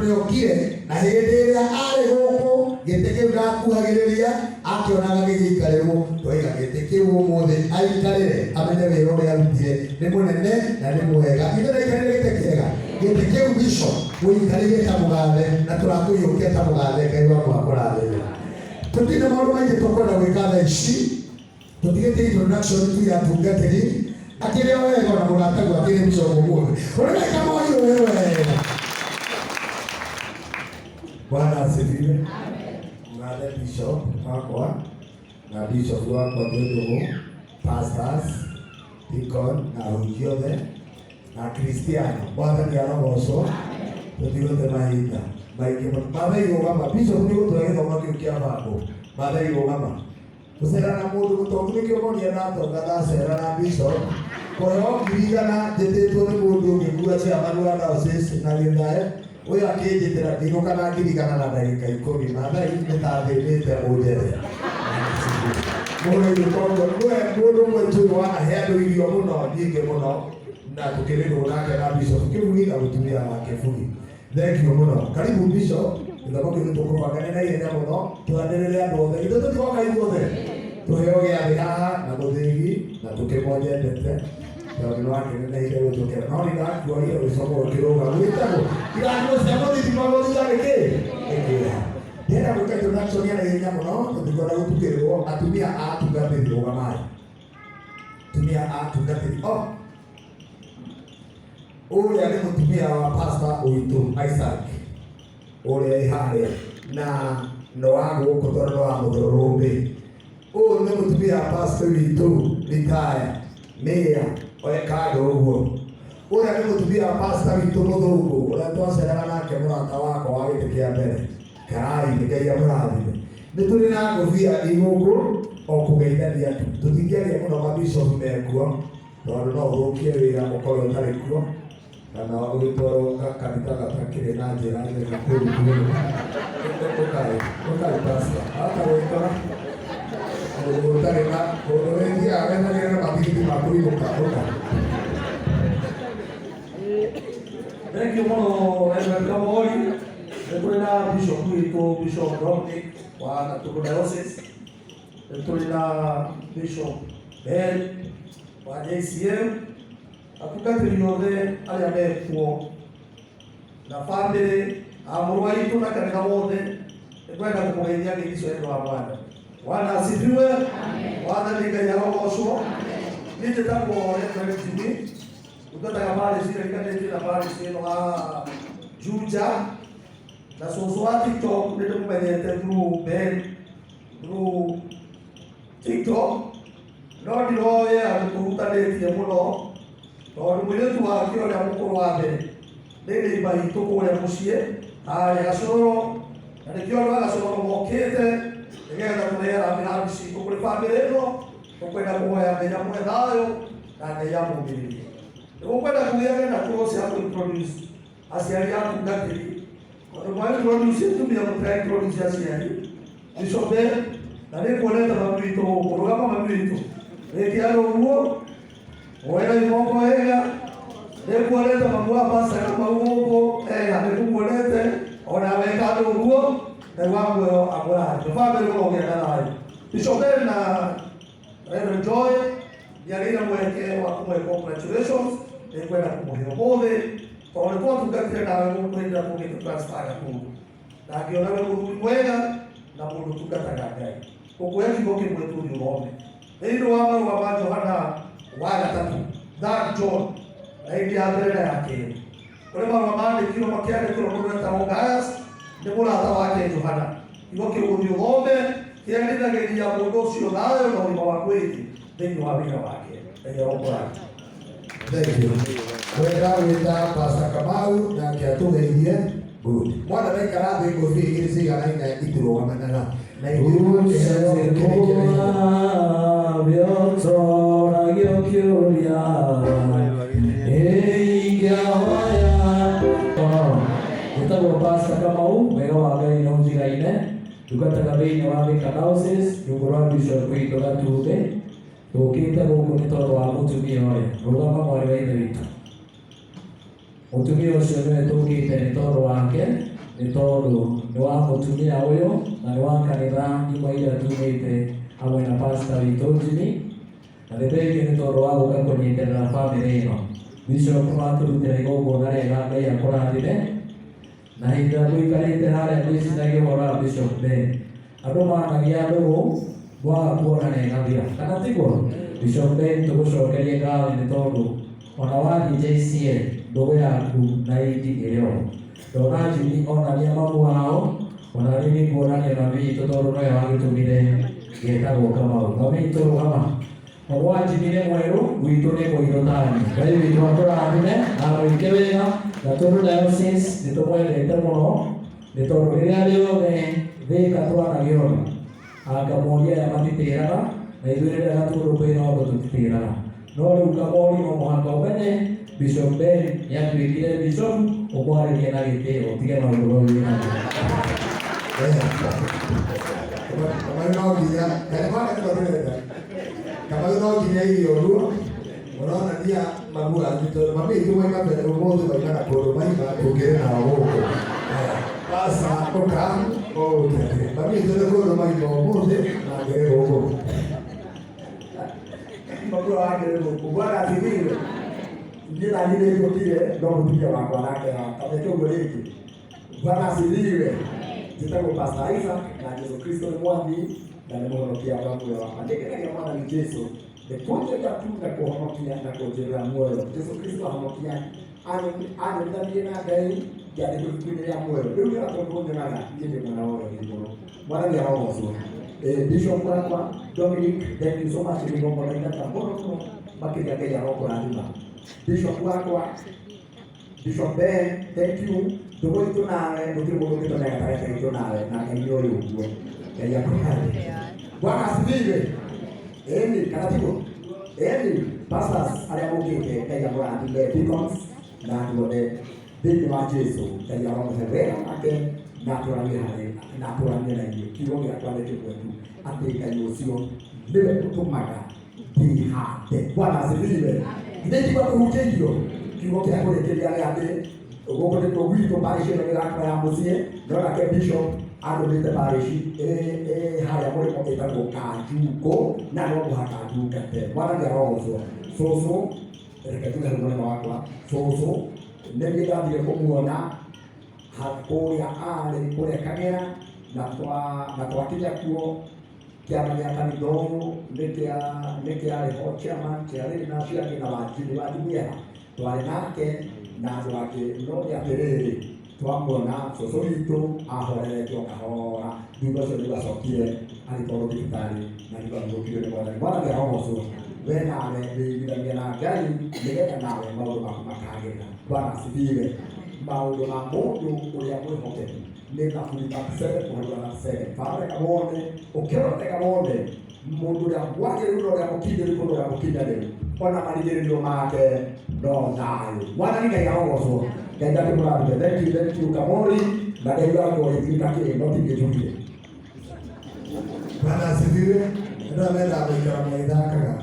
niokire na hindi ria ari guku gite kiu gakuhagiriria akionaga gigikarĩrwo twiga gite kiu umuthi aikarire amenye wĩra ũrĩa arutire nĩ mũnene na nĩ mwega. Ithe ndaikarire gite kiega gite kiu bishop wĩikarire ta mũgathe na tũrakũiyũkia ta mũgathe. Ngai wa mwakũrathime. Tũtirĩ maũndũ maingĩ tũkwenda gwĩka thaa ici. Tũtigĩte introduction tu ya tungatĩri akĩrĩ o wega na mũratagu akĩrĩ bishop ũmũthĩ ũreka moyo wewe. Bwana asifiwe. Mnathe bishop wakwa na bishop wakwa ndugu pastors deacon na ahunjia othe na Kristiano Bwana nĩ arogocwo. Tũtigũte mahinda maingĩ mũno. Matha igũgama bishop nĩ gũtũhe gĩthomo kĩu kĩa bando. Matha igũgama gũcera na mũndũ mũtongu nĩkĩo monia na atonga ndacera na bishop kũheo ngiri igana njĩtĩtwo nĩ mũndũ ũngĩkua chairman wa diocese na Gĩthae ũyũ akĩnjĩtĩra ndinũka na ngiri igana na ndagĩka 10 na thaa ici nĩtathĩnĩte ũnjethe. Mũndũ ũmwe tũĩ wanahe andũ irio mũno nyingĩ mũno na tũkĩrĩrwo nake na bishop kĩbugi na mũtumia wake bugi. Thank you mũno. Karibu bishop. Gĩthomo kĩu tũkũbangane na ihenya mũno twanĩrĩre andũ othe. Ithuĩ tũtigoka ithuothe tũheo gĩathĩ haha na mũthĩgi na tũkĩmwenjendete tondũ nĩwakeneneire gũtũkĩra no nĩndakuoire gĩcomo gĩkĩrũga gwĩtagwo irathimo cia mũthithima gũthigara gĩkĩra. Ndĩrenda gwĩka introduction ya ihenya mũno tũtikwenda gũtukĩrĩrwo atumia a atungatĩri. Rũgamai atumia a atungatĩri. Ũrĩa nĩ mũtumia wa pastor witũ Isaac ũrĩa ĩharĩa na no wa gũkũ tondũ no wa mũthũrũrũmbĩ. Ũyũ nĩ mũtumia wa pastor witũ Ritaya Mĩya Oyekando ũguo. Ũrĩa nĩ mũtumia wa pastor witũ Mũthũngũ ũrĩa twaceraga nake mũrata wakwa wa gĩtĩ kĩa mbere. Karai Ngai amũrathime. Nĩ tũrĩ na ngũbia igũkũ o kũgeithania tu. Tũtingĩaria mũno mabishop mekuo tondũ no ũthũkie wĩra ũkorwo ũtarĩ kuo kana ũgĩtwarwo kanitha gatakĩrĩ na njĩra njega kũrutwo. Ũkarĩ pastor hata gwĩkora ũtarĩ na ũrĩthiaga wenagĩra na matigiti ma kũrigũka. Thank you mũno Reverend Kamoi. Nĩ tũrĩ na bishop witũ Bishop Dominic wa Gatũndũ Diocese. Nĩ tũrĩ na Bishop Ben wa JCM. Atungatĩri othe arĩa mekuo na bamĩrĩ a mũrũ wa itũ na kanitha wothe nĩkwenda kũmũgeithia gĩkĩco ĩno wa Bwana. Bwana asifiwe. Bwana nĩ Ngai arogocwo. Niĩ njĩtagwo Reverend Jimmy. Tungataga parish ĩrĩkanĩtie na parish ĩno haha Juja na cũcũ wa TikTok nĩndĩmũmenyete through Ben through TikTok no ndiroĩ atĩ tũhutanĩtie mũno tondũ mũirĩtu wake ũrĩa mũkũrũ wa mbere nĩ rĩimba itũ kũrĩa mũciĩ harĩa Gacũrũ na nĩkĩo andũ a Gacũrũ mokĩte nĩgetha tũrehe rambirambi citũ kũrĩ bamĩrĩ ĩno. Tũkwenda kũhoya Ngai amũhe thayũ na Ngai amũmĩrĩrie. Nĩgũkwenda kũgĩage na cross ya introduce aciari a atungatĩri. Tondũ mwa introduce tumia mũtira introduce aciari Bishop na nĩkuonete mami witũ gũkũ. Rũgama mami witũ rĩkia ũguo wega imoko wega nĩkuonete mami wa pastor Kamau gũkũ nĩkuonete ona weka ũguo Ngai wa muoyo amũrathime. Bamĩrĩ mũrogĩa na thayũ. Bishop na Reverend Joy nĩagĩire mweke wa kũmũhe congratulations. Nĩkwenda kũmũhe ũmũthĩ tondũ nĩtwatungatire nawe gũkwenda kũgĩte transfer kũu na ngĩona wĩ mũthuri mwega na mũndũ ũtungataga Ngai. Ũkuoya kiugo kĩmwe tũthiĩ ũthome thĩinĩ wa marũa ma Johana wa gatatũ 3 John na hĩndĩ ya mbere na ya kerĩ. Kũrĩ marũa mandĩkirwo makĩandĩkĩrwo mũndũ wetagwo Gaius nĩ mũrata wake Johana. Kiugo kĩu gũthiĩ ũthome kĩandithagĩria mũndũ ũcio thayũ na ũgima wa mwĩrĩ thĩinĩ wa wĩra wake. Ngai arogocwo. Thank you. Wega gwĩta Pastor Kamau nake atũgeithie. Good. Mwana ndaikara thĩ ngũbia igĩrĩ ciganaine itũrũgamanaga na bĩotoragio kĩũria ingĩhoya. Gĩtagwo Pastor Kamau wega wa Ngai no njigaine ndungataga thĩinĩ wa Thika Diocese rungu rwa Bishop witũ Gatũndũ. Tũkĩte gũkũ nĩ tondũ wa mũtumia ũrĩa. Rũgama mwarĩ wa ithe witũ. Mũtumia ũcio nĩwe tũkĩte nĩ tondũ wake nĩ tondũ nĩ wa mũtumia ũyũ na nĩ wa kanitha nyuma iria tumĩte hamwe na pastor witũ Jimmy, na nĩ thengiũ nĩ tondũ wa gũka kũnyitĩrĩra bamĩrĩ ĩno. Bishop atũrutĩra igongona rĩega, Ngai akũrathime. Na hĩndĩ ĩrĩa ngũikarĩte harĩa ngwĩciragia ũhoro wa Bishop Ben, andũ managia ndũgũ kwaga kuona na ĩgathira, kana tiguo? Bishop Ben tũgũcokerie ngatho nĩ tondũ ona wathiĩ JCL ndũgũ yaku na indi ĩrĩ o. Ndona Jimmy onania mamu wao, ona niĩ nĩnguonania mami witũ tondũ nowe wagĩtũmire getagwo Kamau. Mami witũ rũgama. Mamu wa Jimmy nĩ mwerũ, gwitũ nĩ mũirũ tani. Ngai witũ akũrathime na mũingĩ wega, na tondũ diocese nĩtũmwendete mũno, nĩ tondũ rĩrĩa rĩothe Thika twanagĩona Kamori aya matitĩraga, na ithuĩ rĩrĩa Gatũndũ kwĩna ũndũ tũtitĩraga. No rĩu Kamori no mũhaka ũmenye Bishop Ben nĩatuĩkire bishop, ũmwarĩrie na gĩtĩo, tige maũndũ mau wĩ naguo. Kamau no nginya, Kamau no nginya irio ruo, ũronania mamu wanyu tondũ mami witũ moima mbere ũmũthĩ moimaga kũndũ maima kũngĩrĩ nao gũkũ. Basa ũka ũgũteithie. Mami witũ nĩ kũndũ maima ũmũthĩ na ngĩrĩ gũkũ. Mamu wake gũkũ. Bwana asifiwe. Ndiye niliyekutile ndo kupiga wako nake amecho goleki. Bwana asifiwe. Jitako Pastor Isaac na Yesu Kristo ni mwambi na ni mwonokia wangu ya wapandeke ya mwana ni Yesu. The project ya tunda kuhonokia na kujera moyo. Yesu Kristo ahonokia ane ndani na gai ya kufikiria ya moyo. Ndio tunapokuwa na ndiye mwana wao ni mwana. Bwana ni hao wazuri. Bishop kwa Dominic, thank you so much for being on the platform. Makini yake ya roho na ndima. Bishop wako Bishop Ben, thank you. Ndugu yetu nawe, ndugu yetu tunaye katika yetu nawe na eneo hilo. Ya kwani. Bwana asifiwe. Kanatibu. Pastors aliamukike kaya bwana ndiye Deacons na ndio Big wa Yesu kaya roho severa ake na turamia hale na turamia na hiyo kiroho ya kwale kwetu ate kayo sio ndiye kutumaga bihate. Bwana asifiwe. Ndiye kwa kuhujio kigo kia kurekeria yake ugo ndio gwito parish no gakwa ya mucie no na ke bishop andumite parish haya muri ko etagwo Kanjuko na no guhakajuka te. Bwana ndio roho so reke tuga mwana wakwa so nĩngathiĩ kũmuona hakuria arĩ kũrĩa Kagera na twakinya kuo kĩama gĩa kanitha ũyũ nĩkĩarĩ ho chairman kĩarĩ na ciake na wakiri wa Jumuiya twarĩ nake na andũ angĩ no nĩ atĩrĩrĩ twamuona cũcũ witũ ahoreretwo kahora thutha ũcio nĩgacokire agĩtwarwo thibitarĩ na nĩgagũkire nĩ Mwathani. Bwana nĩ arogocwo we nawe wĩiguithania na Ngai nĩgetha nawe maũndũ maku makagĩrĩra. Bwana asifiwe. Maũndũ ma mũndũ ũrĩa mwĩhokeku nĩ Zaburi 37:7. Baraka wone ũkĩrotega wone mũndũ ũrĩa wagĩrĩirwo ũrĩa mũkinyĩru kũndũ ũrĩa mũkinyanĩru ona marigĩrĩrio make no thayũ. Bwana nĩ Ngai arogocwo. Ngai ndakĩmũrathime. Thank you Kamori na Ngai wako ũrĩtuĩka kĩ no tingĩtũkire. Bwana asifiwe. Ndio ameenda gũikara mwĩthakaga.